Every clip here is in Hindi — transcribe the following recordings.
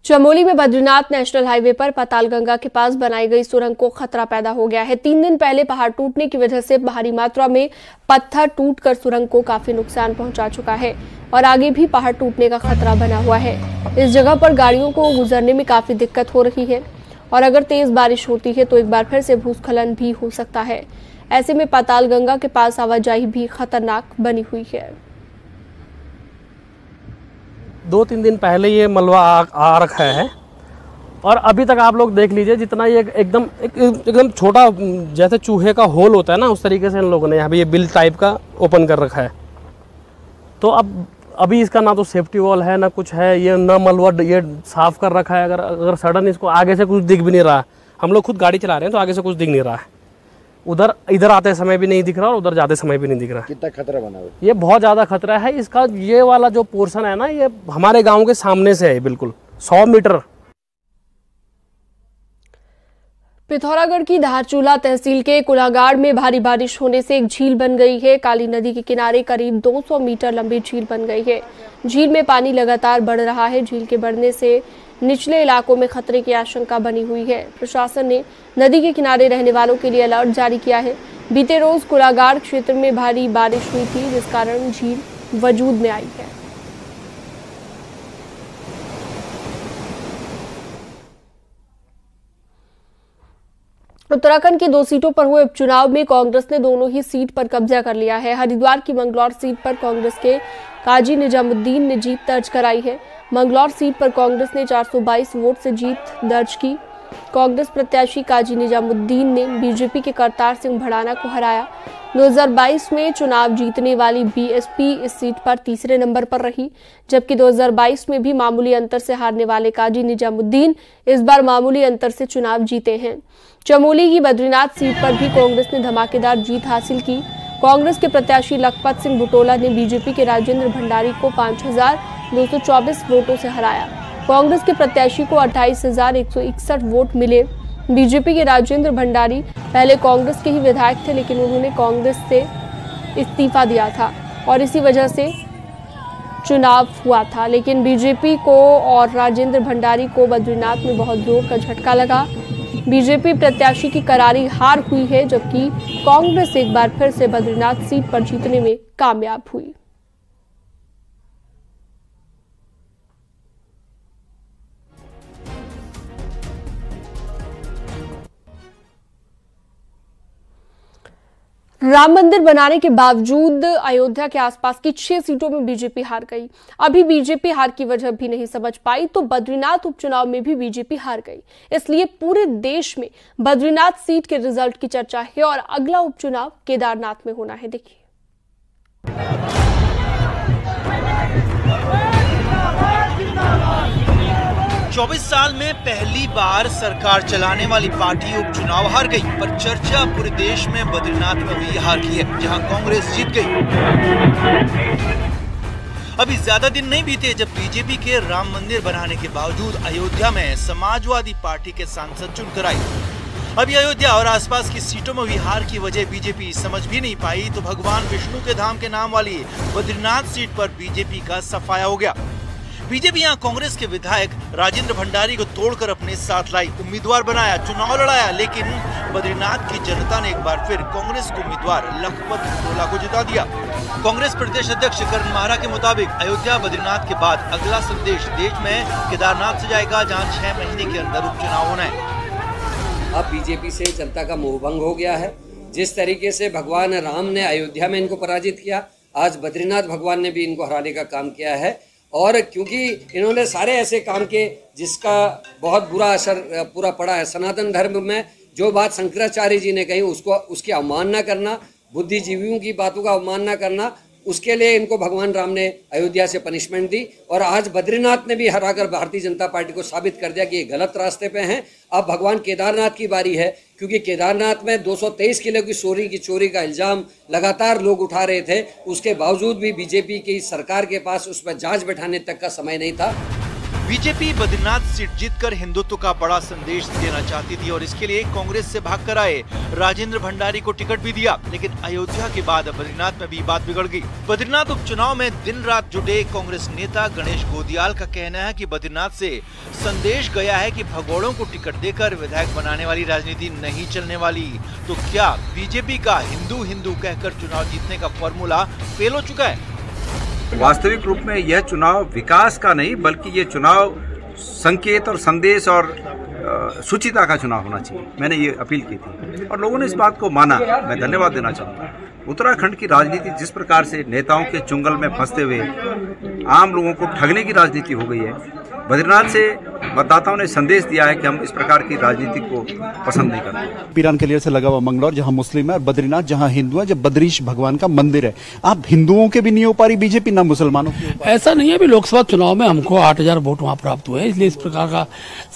चमोली में बद्रीनाथ नेशनल हाईवे पर पातालगंगा के पास बनाई गई सुरंग को खतरा पैदा हो गया है। 3 दिन पहले पहाड़ टूटने की वजह से भारी मात्रा में पत्थर टूटकर सुरंग को काफी नुकसान पहुंचा चुका है और आगे भी पहाड़ टूटने का खतरा बना हुआ है। इस जगह पर गाड़ियों को गुजरने में काफी दिक्कत हो रही है और अगर तेज बारिश होती है तो एक बार फिर से भूस्खलन भी हो सकता है। ऐसे में पातालगंगा के पास आवाजाही भी खतरनाक बनी हुई है। 2-3 दिन पहले ये मलबा आ रखा है और अभी तक आप लोग देख लीजिए, जितना ये एकदम छोटा जैसे चूहे का होल होता है ना, उस तरीके से इन लोगों ने यहाँ पे ये बिल टाइप का ओपन कर रखा है। तो अभी इसका ना तो सेफ्टी वॉल है ना कुछ है, ये ना मलबा ये साफ कर रखा है। अगर सडन इसको आगे से कुछ दिख भी नहीं रहा, हम लोग खुद गाड़ी चला रहे हैं तो आगे से कुछ दिख नहीं रहा है, इधर आते समय भी नहीं दिख रहा और उधर जाते समय भी नहीं दिख रहा। कितना खतरा बना हुआ? ये बहुत ज़्यादा खतरा है इसका। ये वाला जो पोर्शन है ना, ये हमारे गांव के सामने से है, बिल्कुल 100 मीटर। पिथौरागढ़ की धारचूला तहसील के कुलागाड़ में भारी बारिश होने से एक झील बन गई है। काली नदी के किनारे करीब 200 मीटर लंबी झील बन गई है। झील में पानी लगातार बढ़ रहा है। झील के बढ़ने से निचले इलाकों में खतरे की आशंका बनी हुई है। प्रशासन ने नदी के किनारे रहने वालों के लिए अलर्ट जारी किया है। बीते रोज कुलागाड़ क्षेत्र में भारी बारिश हुई थी, जिस कारण झील वजूद में आई है। उत्तराखंड की 2 सीटों पर हुए उपचुनाव में कांग्रेस ने दोनों ही सीट पर कब्जा कर लिया है। हरिद्वार की मंगलौर सीट पर कांग्रेस के काजी निजामुद्दीन ने जीत दर्ज कराई है। मंगलौर सीट पर कांग्रेस ने 422 वोट से जीत दर्ज की। कांग्रेस प्रत्याशी काजी निजामुद्दीन ने बीजेपी के करतार सिंह भड़ाना को हराया। 2022 में चुनाव जीतने वाली बीएसपी इस सीट पर तीसरे नंबर पर रही, जबकि 2022 में भी मामूली अंतर से हारने वाले काजी निजामुद्दीन इस बार मामूली अंतर से चुनाव जीते हैं। चमोली की बद्रीनाथ सीट पर भी कांग्रेस ने धमाकेदार जीत हासिल की। कांग्रेस के प्रत्याशी लखपत सिंह बुटोला ने बीजेपी के राजेंद्र भंडारी को 5224 वोटों से हराया। कांग्रेस के प्रत्याशी को 28,161 वोट मिले। बीजेपी के राजेंद्र भंडारी पहले कांग्रेस के ही विधायक थे, लेकिन उन्होंने कांग्रेस से इस्तीफा दिया था और इसी वजह से चुनाव हुआ था। लेकिन बीजेपी को और राजेंद्र भंडारी को बद्रीनाथ में बहुत जोर का झटका लगा। बीजेपी प्रत्याशी की करारी हार हुई है, जबकि कांग्रेस एक बार फिर से बद्रीनाथ सीट पर जीतने में कामयाब हुई। राम मंदिर बनाने के बावजूद अयोध्या के आसपास की 6 सीटों में बीजेपी हार गई। अभी बीजेपी हार की वजह भी नहीं समझ पाई तो बद्रीनाथ उपचुनाव में भी बीजेपी हार गई। इसलिए पूरे देश में बद्रीनाथ सीट के रिजल्ट की चर्चा है और अगला उपचुनाव केदारनाथ में होना है। देखिए, 24 साल में पहली बार सरकार चलाने वाली पार्टी उपचुनाव हार गई, पर चर्चा पूरे देश में बद्रीनाथ में हुई हार की है, जहां कांग्रेस जीत गई। अभी ज्यादा दिन नहीं बीते जब बीजेपी के राम मंदिर बनाने के बावजूद अयोध्या में समाजवादी पार्टी के सांसद चुनकर आई। अभी अयोध्या और आसपास की सीटों में हुई हार की वजह बीजेपी समझ भी नहीं पाई तो भगवान विष्णु के धाम के नाम वाली बद्रीनाथ सीट पर बीजेपी का सफाया हो गया। बीजेपी यहां कांग्रेस के विधायक राजेंद्र भंडारी को तोड़कर अपने साथ लाई, उम्मीदवार बनाया, चुनाव लड़ाया, लेकिन बद्रीनाथ की जनता ने एक बार फिर कांग्रेस को उम्मीदवार लखपत बुटोला को जिता दिया। कांग्रेस प्रदेश अध्यक्ष करण माहरा के मुताबिक अयोध्या बद्रीनाथ के बाद अगला संदेश देश में केदारनाथ से जाएगा, जहाँ 6 महीने के अंदर उपचुनाव होना है। अब बीजेपी से जनता का मोहभंग हो गया है। जिस तरीके से भगवान राम ने अयोध्या में इनको पराजित किया, आज बद्रीनाथ भगवान ने भी इनको हराने का काम किया है। और क्योंकि इन्होंने सारे ऐसे काम किए जिसका बहुत बुरा असर पूरा पड़ा है। सनातन धर्म में जो बात शंकराचार्य जी ने कही उसकी अवमानना करना, बुद्धिजीवियों की बातों का अवमानना करना, उसके लिए इनको भगवान राम ने अयोध्या से पनिशमेंट दी। और आज बद्रीनाथ ने भी हराकर भारतीय जनता पार्टी को साबित कर दिया कि ये गलत रास्ते पे हैं। अब भगवान केदारनाथ की बारी है, क्योंकि केदारनाथ में 223 किलो की चोरी का इल्जाम लगातार लोग उठा रहे थे। उसके बावजूद भी बीजेपी की सरकार के पास उस पर जांच बैठाने तक का समय नहीं था। बीजेपी बद्रीनाथ सीट जीतकर हिंदुत्व का बड़ा संदेश देना चाहती थी और इसके लिए कांग्रेस से भागकर आए राजेंद्र भंडारी को टिकट भी दिया, लेकिन अयोध्या के बाद बद्रीनाथ में भी बात बिगड़ गई। बद्रीनाथ उपचुनाव में दिन रात जुटे कांग्रेस नेता गणेश गोदियाल का कहना है कि बद्रीनाथ से संदेश गया है कि भगोड़ों को टिकट देकर विधायक बनाने वाली राजनीति नहीं चलने वाली। तो क्या बीजेपी का हिंदू हिंदू कहकर चुनाव जीतने का फॉर्मूला फेल हो चुका है? वास्तविक रूप में यह चुनाव विकास का नहीं बल्कि ये चुनाव संकेत और संदेश और सुचिता का चुनाव होना चाहिए। मैंने ये अपील की थी और लोगों ने इस बात को माना। मैं धन्यवाद देना चाहूँगा। उत्तराखंड की राजनीति जिस प्रकार से नेताओं के चुंगल में फंसते हुए आम लोगों को ठगने की राजनीति हो गई है, बद्रीनाथ से मतदाताओं ने संदेश दिया है कि हम इस प्रकार की राजनीति को पसंद नहीं करते। पीरान क्लियर से लगा हुआ मंगलौर जहां मुस्लिम है और बद्रीनाथ जहां हिंदू है, जब बद्रीश भगवान का मंदिर है। आप हिंदुओं के भी नहीं हो पा रही बीजेपी, ना मुसलमानों की। ऐसा नहीं है। अभी लोकसभा चुनाव में हमको 8000 वोट वहां प्राप्त हुए, इसलिए इस प्रकार का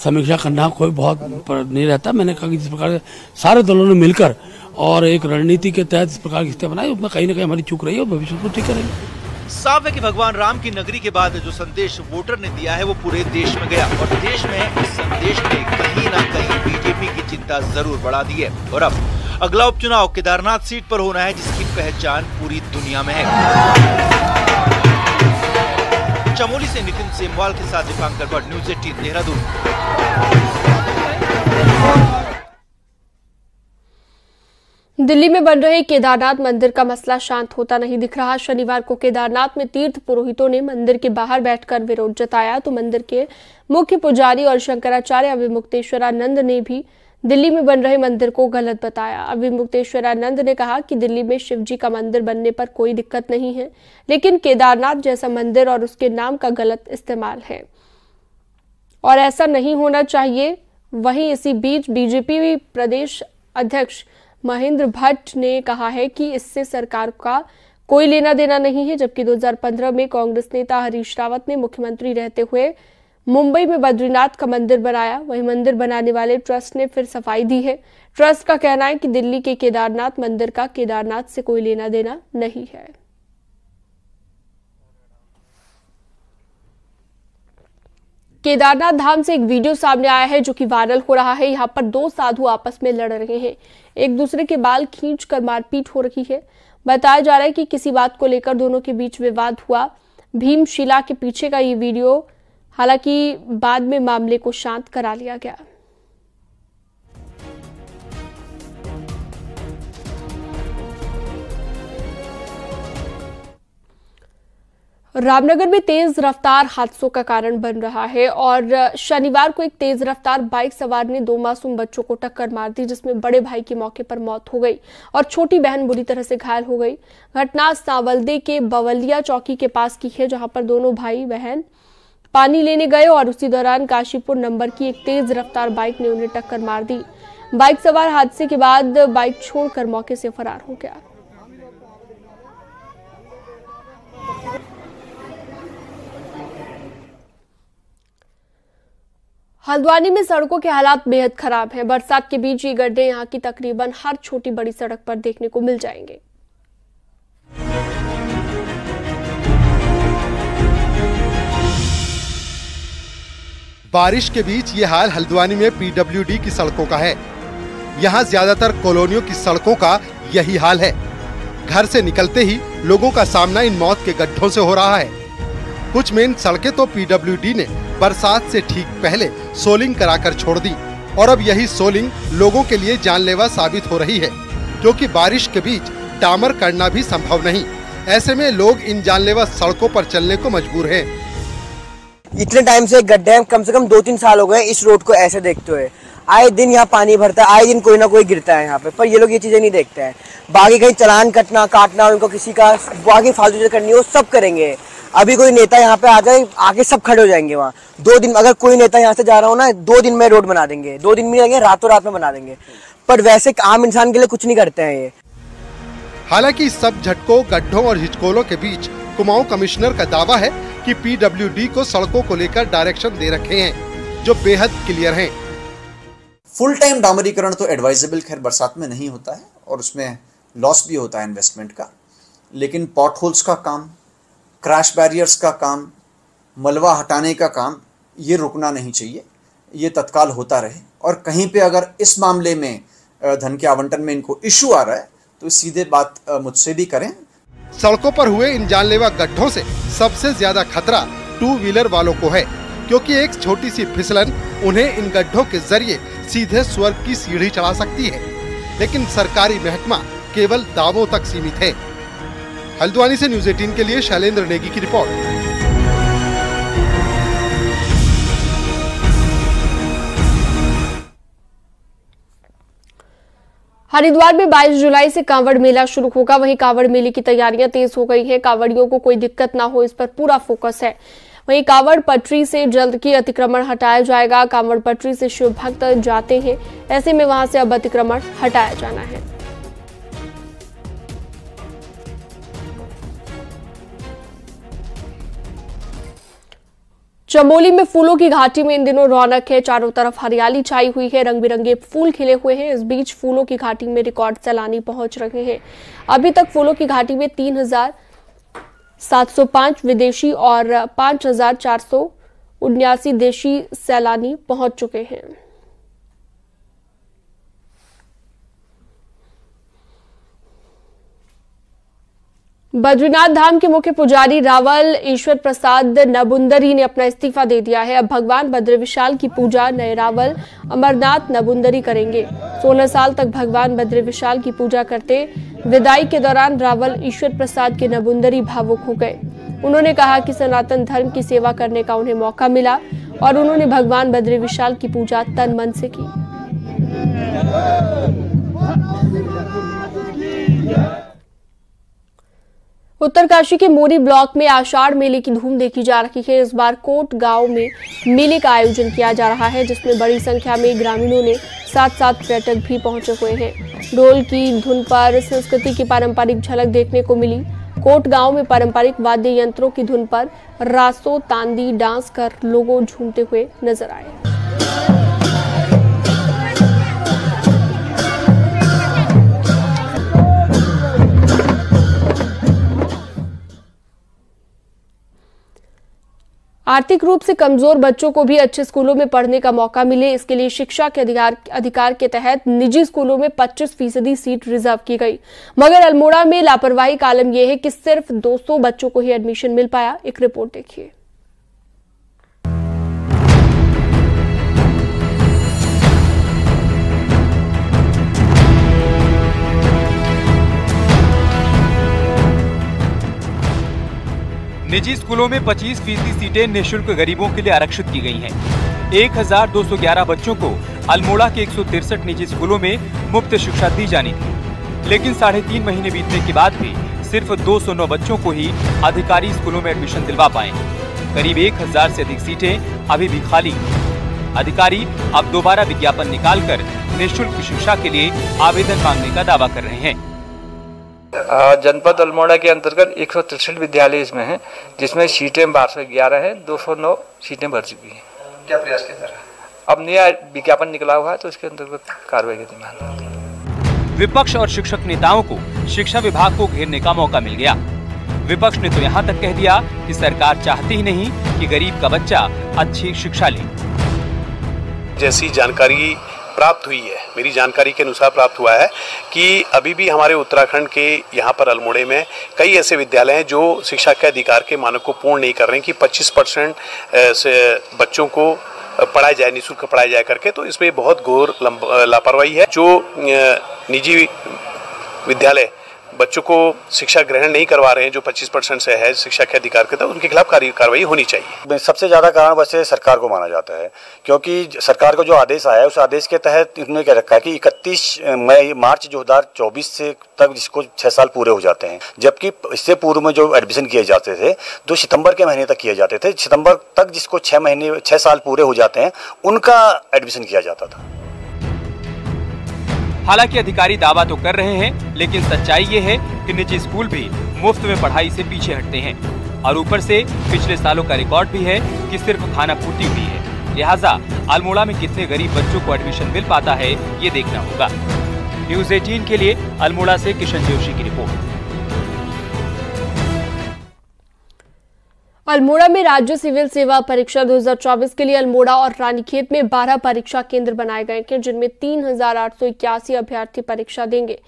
समीक्षा करना कोई बहुत नहीं रहता। मैंने कहा कि जिस प्रकार सारे दलों ने मिलकर और एक रणनीति के तहत इस प्रकार की स्थिति बनाई, उसमें कहीं ना कहीं हमारी चूक रही है और भविष्य को ठीक करेंगे। साफ है कि भगवान राम की नगरी के बाद जो संदेश वोटर ने दिया है वो पूरे देश में गया और देश में इस संदेश ने कहीं ना कहीं बीजेपी की चिंता जरूर बढ़ा दी है। और अब अगला उपचुनाव केदारनाथ सीट पर होना है, जिसकी पहचान पूरी दुनिया में है। चमोली से नितिन सेमवाल के साथ दीपांकर भट्ट, न्यूज़ 18 देहरादून। दिल्ली में बन रहे केदारनाथ मंदिर का मसला शांत होता नहीं दिख रहा। शनिवार को केदारनाथ में तीर्थ पुरोहितों ने मंदिर के बाहर बैठकर विरोध जताया तो मंदिर के मुख्य पुजारी और शंकराचार्य अविमुक्तेश्वरानंद ने भी दिल्ली में बन रहे मंदिर को गलत बताया। अविमुक्तेश्वरानंद ने कहा कि दिल्ली में शिव जी का मंदिर बनने पर कोई दिक्कत नहीं है, लेकिन केदारनाथ जैसा मंदिर और उसके नाम का गलत इस्तेमाल है और ऐसा नहीं होना चाहिए। वहीं इसी बीच बीजेपी प्रदेश अध्यक्ष महेंद्र भट्ट ने कहा है कि इससे सरकार का कोई लेना देना नहीं है, जबकि 2015 में कांग्रेस नेता हरीश रावत ने मुख्यमंत्री रहते हुए मुंबई में बद्रीनाथ का मंदिर बनाया। वही मंदिर बनाने वाले ट्रस्ट ने फिर सफाई दी है। ट्रस्ट का कहना है कि दिल्ली के केदारनाथ मंदिर का केदारनाथ से कोई लेना देना नहीं है। केदारनाथ धाम से एक वीडियो सामने आया है जो कि वायरल हो रहा है। यहाँ पर दो साधु आपस में लड़ रहे हैं, एक दूसरे के बाल खींचकर मारपीट हो रही है। बताया जा रहा है कि किसी बात को लेकर दोनों के बीच विवाद हुआ। भीमशिला के पीछे का ये वीडियो, हालांकि बाद में मामले को शांत करा लिया गया। रामनगर में तेज रफ्तार हादसों का कारण बन रहा है और शनिवार को एक तेज रफ्तार बाइक सवार ने दो मासूम बच्चों को टक्कर मार दी, जिसमें बड़े भाई की मौके पर मौत हो गई और छोटी बहन बुरी तरह से घायल हो गई। घटना सांवलदे के बवलिया चौकी के पास की है, जहां पर दोनों भाई बहन पानी लेने गए और उसी दौरान काशीपुर नंबर की एक तेज रफ्तार बाइक ने उन्हें टक्कर मार दी। बाइक सवार हादसे के बाद बाइक छोड़कर मौके से फरार हो गया। हल्द्वानी में सड़कों के हालात बेहद खराब हैं। बरसात के बीच ये गड्ढे यहां की तकरीबन हर छोटी बड़ी सड़क पर देखने को मिल जाएंगे। बारिश के बीच ये हाल हल्द्वानी में पीडब्ल्यूडी की सड़कों का है। यहाँ ज्यादातर कॉलोनियों की सड़कों का यही हाल है। घर से निकलते ही लोगों का सामना इन मौत के गड्ढों से हो रहा है। कुछ मेन सड़कें तो पीडब्ल्यूडी ने बरसात से ठीक पहले सोलिंग कराकर छोड़ दी और अब यही सोलिंग लोगों के लिए जानलेवा साबित हो रही है, क्योंकि बारिश के बीच डामर करना भी संभव नहीं। ऐसे में लोग इन जानलेवा सड़कों पर चलने को मजबूर हैं। इतने टाइम से गड्ढे हैं, कम से कम 2-3 साल हो गए इस रोड को ऐसे देखते हुए। आए दिन यहाँ पानी भरता है, आए दिन कोई ना कोई गिरता है यहाँ पे, पर ये लोग ये चीजें नहीं देखते हैं। बाकी कहीं चालान काटना उनको किसी का बाकी फालतू चीजें करनी हो सब करेंगे। अभी कोई नेता यहाँ पे आ जाए, आके सब खड़े हो जाएंगे वहाँ। 2 दिन अगर कोई नेता यहाँ से जा रहा हो ना, 2 दिन में रोड बना देंगे, 2 दिन में लगेंगे, रातों रात में बना देंगे। पर वैसे आम इंसान के लिए कुछ नहीं करते हैं ये। हालांकि सब झटकों, गड्ढों और हिचकोलों के बीच कुमाऊं कमिश्नर का दावा है कि पीडब्ल्यूडी को सड़कों को लेकर डायरेक्शन दे रखे हैं जो बेहद क्लियर हैं। फुल टाइम डामरीकरण तो एडवाइजेबल खैर बरसात में नहीं होता है और उसमें लॉस भी होता है इन्वेस्टमेंट का, लेकिन पॉट होल्स का काम, क्रैश बैरियर्स का काम, मलबा हटाने का काम, ये रुकना नहीं चाहिए, ये तत्काल होता रहे। और कहीं पे अगर इस मामले में धन के आवंटन में इनको इश्यू आ रहा है तो सीधे बात मुझसे भी करें। सड़कों पर हुए इन जानलेवा गड्ढों से सबसे ज्यादा खतरा 2 व्हीलर वालों को है, क्योंकि एक छोटी सी फिसलन उन्हें इन गड्ढों के जरिए सीधे स्वर्ग की सीढ़ी चढ़ा सकती है। लेकिन सरकारी महकमा केवल दावों तक सीमित है। हल्द्वानी से न्यूज़ 18 के लिए शैलेंद्र नेगी की रिपोर्ट। हरिद्वार में 22 जुलाई से कांवड़ मेला शुरू होगा। वहीं कांवड़ मेले की तैयारियां तेज हो गई हैं। कांवड़ियों को कोई दिक्कत ना हो, इस पर पूरा फोकस है। वहीं कांवड़ पटरी से जल्द की अतिक्रमण हटाया जाएगा। कांवड़ पटरी से शिव भक्त जाते हैं, ऐसे में वहां से अब अतिक्रमण हटाया जाना है। चमोली में फूलों की घाटी में इन दिनों रौनक है। चारों तरफ हरियाली छाई हुई है, रंग बिरंगे फूल खिले हुए हैं। इस बीच फूलों की घाटी में रिकॉर्ड सैलानी पहुंच रहे हैं। अभी तक फूलों की घाटी में 3,705 विदेशी और 5,479 देशी सैलानी पहुंच चुके हैं। बद्रीनाथ धाम के मुख्य पुजारी रावल ईश्वर प्रसाद नबुंदरी ने अपना इस्तीफा दे दिया है। अब भगवान बद्र विशाल की पूजा नए रावल अमरनाथ नबुंदरी करेंगे। 16 साल तक भगवान बद्र विशाल की पूजा करते विदाई के दौरान रावल ईश्वर प्रसाद के नबुंदरी भावुक हो गए। उन्होंने कहा कि सनातन धर्म की सेवा करने का उन्हें मौका मिला और उन्होंने भगवान बद्र विशाल की पूजा तन मन से की। उत्तरकाशी के मोरी ब्लॉक में आषाढ़ मेले की धूम देखी जा रही है। इस बार कोट गांव में मेले का आयोजन किया जा रहा है, जिसमें बड़ी संख्या में ग्रामीणों ने साथ-साथ पर्यटक भी पहुंचे हुए हैं। ढोल की धुन पर संस्कृति की पारंपरिक झलक देखने को मिली। कोट गांव में पारंपरिक वाद्य यंत्रों की धुन पर रासो तांदी डांस कर लोग झूमते हुए नजर आए। आर्थिक रूप से कमजोर बच्चों को भी अच्छे स्कूलों में पढ़ने का मौका मिले, इसके लिए शिक्षा के अधिकार के तहत निजी स्कूलों में 25% सीट रिजर्व की गई। मगर अल्मोड़ा में लापरवाही का आलम यह है कि सिर्फ 200 बच्चों को ही एडमिशन मिल पाया। एक रिपोर्ट देखिए। निजी स्कूलों में 25% सीटें निःशुल्क गरीबों के लिए आरक्षित की गई हैं। 1211 बच्चों को अल्मोड़ा के 163 निजी स्कूलों में मुफ्त शिक्षा दी जानी थी, लेकिन 3.5 महीने बीतने के बाद भी सिर्फ 209 बच्चों को ही अधिकारी स्कूलों में एडमिशन दिलवा पाए। करीब 1000 से अधिक सीटें अभी भी खाली। अधिकारी अब दोबारा विज्ञापन निकालकर निःशुल्क शिक्षा के लिए आवेदन मांगने का दावा कर रहे हैं। जनपद अल्मोड़ा के अंतर्गत 163 विद्यालय इसमें हैं, जिसमें सीटें 1211 हैं, 209 सीटें भर चुकी हैं। क्या प्रयास किया जा रहा है? अब नया विज्ञापन निकला हुआ है तो इसके अंतर्गत कार्रवाई की मांग। विपक्ष और शिक्षक नेताओं को शिक्षा विभाग को घेरने का मौका मिल गया। विपक्ष ने तो यहाँ तक कह दिया कि सरकार चाहती ही नहीं कि गरीब का बच्चा अच्छी शिक्षा ले। जैसी जानकारी प्राप्त हुई है, मेरी जानकारी के अनुसार प्राप्त हुआ है कि अभी भी हमारे उत्तराखंड के यहाँ पर अल्मोड़े में कई ऐसे विद्यालय हैं जो शिक्षा के अधिकार के मानक को पूर्ण नहीं कर रहे हैं कि 25% से बच्चों को पढ़ाया जाए, निःशुल्क पढ़ाया जाए करके। तो इसमें बहुत घोर लापरवाही है। जो निजी विद्यालय बच्चों को शिक्षा ग्रहण नहीं करवा रहे हैं, जो 25% से है शिक्षा के अधिकार के तहत, उनके खिलाफ कार्रवाई होनी चाहिए। सबसे ज्यादा कारण वैसे सरकार को माना जाता है, क्योंकि सरकार का जो आदेश आया है उस आदेश के तहत इन्होंने क्या रखा है कि 31 मार्च 2024 से तक जिसको 6 साल पूरे हो जाते हैं, जबकि इससे पूर्व में जो एडमिशन किए जाते थे जो सितंबर के महीने तक किए जाते थे, सितंबर तक जिसको 6 साल पूरे हो जाते हैं उनका एडमिशन किया जाता था। हालांकि अधिकारी दावा तो कर रहे हैं, लेकिन सच्चाई ये है कि निजी स्कूल भी मुफ्त में पढ़ाई से पीछे हटते हैं और ऊपर से पिछले सालों का रिकॉर्ड भी है कि सिर्फ खाना पूर्ति हुई है। लिहाजा अल्मोड़ा में कितने गरीब बच्चों को एडमिशन मिल पाता है ये देखना होगा। न्यूज़ 18 के लिए अल्मोड़ा से किशन जोशी की रिपोर्ट। अल्मोड़ा में राज्य सिविल सेवा परीक्षा 2024 के लिए अल्मोड़ा और रानीखेत में 12 परीक्षा केंद्र बनाए गए हैं, जिनमें 3,881 अभ्यर्थी परीक्षा देंगे।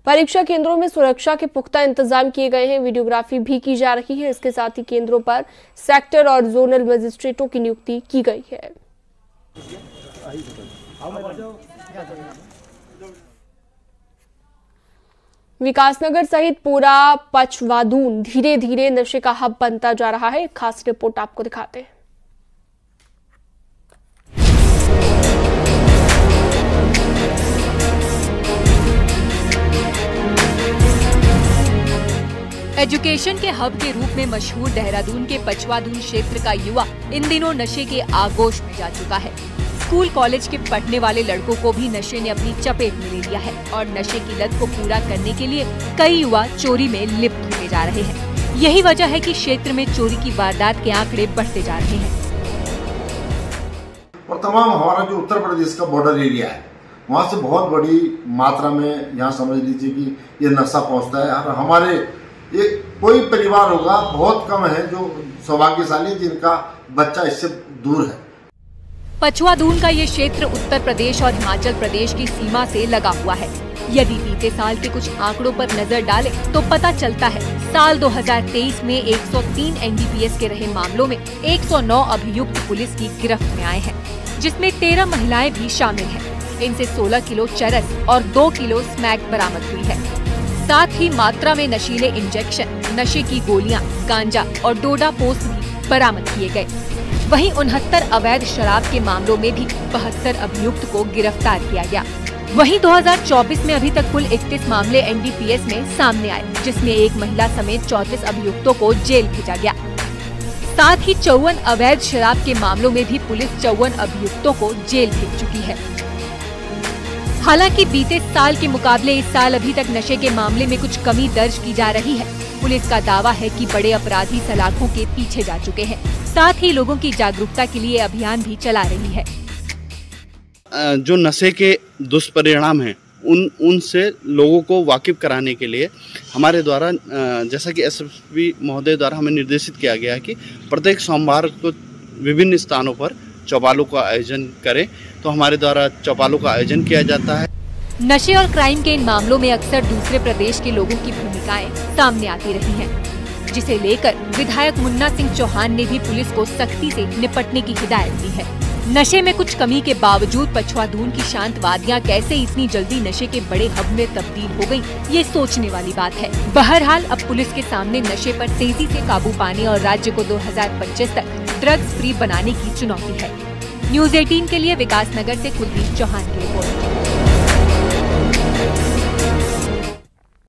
परीक्षा केंद्रों में सुरक्षा के पुख्ता इंतजाम किए गए हैं, वीडियोग्राफी भी की जा रही है। इसके साथ ही केंद्रों पर सेक्टर और जोनल मजिस्ट्रेटों की नियुक्ति की गई है। विकासनगर सहित पूरा पचवादून धीरे धीरे नशे का हब बनता जा रहा है। एक खास रिपोर्ट आपको दिखाते हैं। एजुकेशन के हब के रूप में मशहूर देहरादून के पचवादून क्षेत्र का युवा इन दिनों नशे के आगोश में जा चुका है। स्कूल कॉलेज के पढ़ने वाले लड़कों को भी नशे ने अपनी चपेट में ले लिया है और नशे की लत को पूरा करने के लिए कई युवा चोरी में लिप्त होते जा रहे हैं। यही वजह है कि क्षेत्र में चोरी की वारदात के आंकड़े बढ़ते जा रहे हैं। और तमाम हमारा जो उत्तर प्रदेश का बॉर्डर एरिया है, वहाँ से बहुत बड़ी मात्रा में यहाँ समझ लीजिए कि ये नशा पहुँचता है। और हमारे एक कोई परिवार होगा, बहुत कम है जो सौभाग्यशाली जिनका बच्चा इससे दूर है। पचवादून का ये क्षेत्र उत्तर प्रदेश और हिमाचल प्रदेश की सीमा से लगा हुआ है। यदि बीते साल के कुछ आंकड़ों पर नजर डालें तो पता चलता है साल 2023 में 103 एनडीपीएस के रहे मामलों में 109 अभियुक्त पुलिस की गिरफ्त में आए हैं, जिसमें 13 महिलाएं भी शामिल हैं। इनसे 16 किलो चरस और 2 किलो स्मैक बरामद हुई है। साथ ही मात्रा में नशीले इंजेक्शन, नशे की गोलियां, गांजा और डोडा पोस्त भी बरामद किए गए। वहीं 69 अवैध शराब के मामलों में भी 72 अभियुक्त को गिरफ्तार किया गया। वहीं 2024 में अभी तक कुल 31 मामले एनडीपीएस में सामने आए, जिसमें एक महिला समेत 34 अभियुक्तों को जेल भेजा गया। साथ ही 54 अवैध शराब के मामलों में भी पुलिस 54 अभियुक्तों को जेल भेज चुकी है। हालांकि बीते साल के मुकाबले इस साल अभी तक नशे के मामले में कुछ कमी दर्ज की जा रही है। पुलिस का दावा है कि बड़े अपराधी सलाखों के पीछे जा चुके हैं। साथ ही लोगों की जागरूकता के लिए अभियान भी चला रही है। जो नशे के दुष्परिणाम हैं उनसे लोगों को वाकिफ कराने के लिए हमारे द्वारा जैसा कि एसएसपी महोदय द्वारा हमें निर्देशित किया गया है कि प्रत्येक सोमवार को विभिन्न स्थानों पर चौपालों का आयोजन करें, तो हमारे द्वारा चौपालों का आयोजन किया जाता है। नशे और क्राइम के इन मामलों में अक्सर दूसरे प्रदेश के लोगों की भूमिकाएं सामने आती रही हैं, जिसे लेकर विधायक मुन्ना सिंह चौहान ने भी पुलिस को सख्ती से निपटने की हिदायत दी है। नशे में कुछ कमी के बावजूद पचवादून की शांत वादियां कैसे इतनी जल्दी नशे के बड़े हब में तब्दील हो गयी, ये सोचने वाली बात है। बहरहाल अब पुलिस के सामने नशे पर तेजी से काबू पाने और राज्य को 2025 तक ड्रग्स फ्री बनाने की चुनौती है। न्यूज़ 18 के लिए विकासनगर से कुलदीप चौहान की रिपोर्ट।